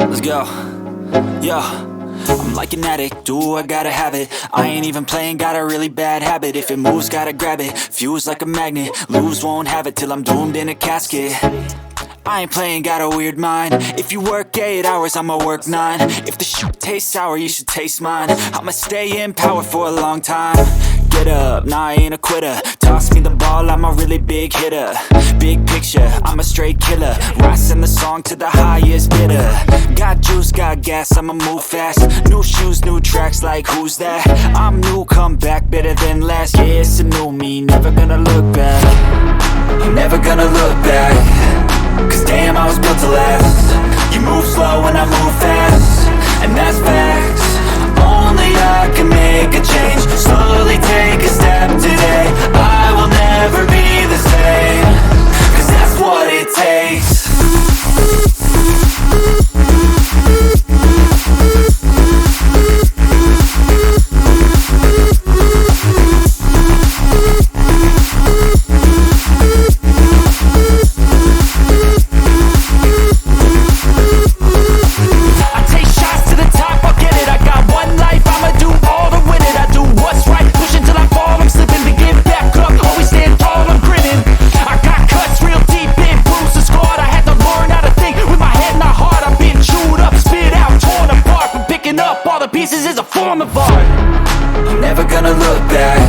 Let's go. Yo, I'm like an addict, do I gotta have it. I ain't even playing, got a really bad habit. If it moves, gotta grab it, fuse like a magnet. Lose, won't have it till I'm doomed in a casket. I ain't playing, got a weird mind. If you work 8 hours, I'ma work 9. If the shit tastes sour, you should taste mine. I'ma stay in power for a long time. Get up, nah, I ain't a quitter. Toss me the ball, I'm a really big hitter. Big picture, I'm a straight killer. Rising the song to the highest bidder. Got juice, got gas, I'ma move fast. New shoes, new tracks, like who's that? I'm new, come back, better than last. Yeah, it's a new me, never gonna look back. I'm never gonna look back. Cause damn, I was built to last. You move slow and I move fast, and that's facts. Only I can make a change. Slowly take a step today. I will never be the same. Cause that's what it takes. Pieces is a form of art. I'm never gonna look back.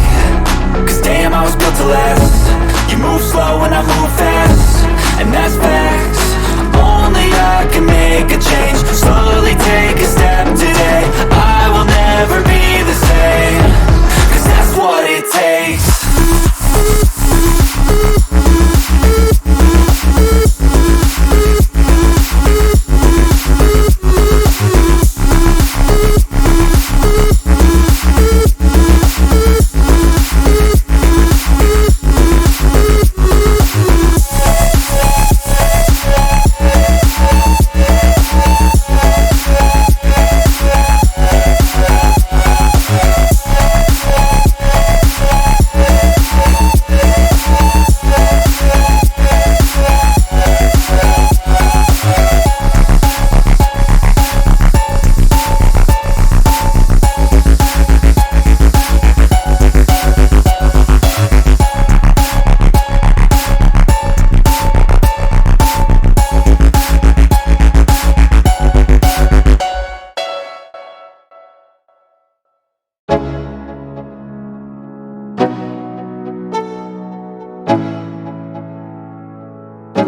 Cause damn, I was built to last. You move slow and I move fast, and that's facts. Only I can make a change. Slowly take a step today. I will never be the same. Cause that's what it takes.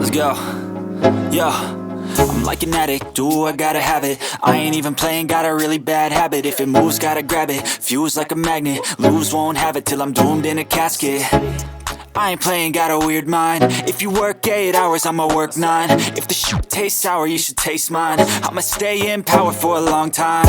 Let's go. Yo, I'm like an addict, do I gotta have it. I ain't even playing, got a really bad habit. If it moves, gotta grab it, fuse like a magnet. Lose, won't have it till I'm doomed in a casket. I ain't playing, got a weird mind. If you work 8 hours, I'ma work 9. If the shit tastes sour, you should taste mine. I'ma stay in power for a long time.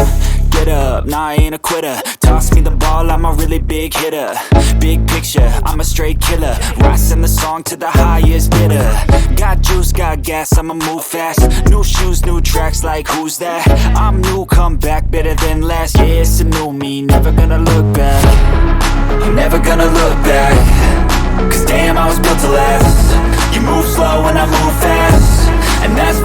Get up, nah, I ain't a quitter. Toss me the ball, I'm a really big hitter. Big picture, I'm a straight killer. Rising the song to the highest bidder. Got juice, got gas, I'ma move fast. New shoes, new tracks, like who's that? I'm new, come back, better than last. Yeah, it's a new me, never gonna look back. I'm never gonna look back. Cause damn, I was built to last. You move slow and I move fast, and that's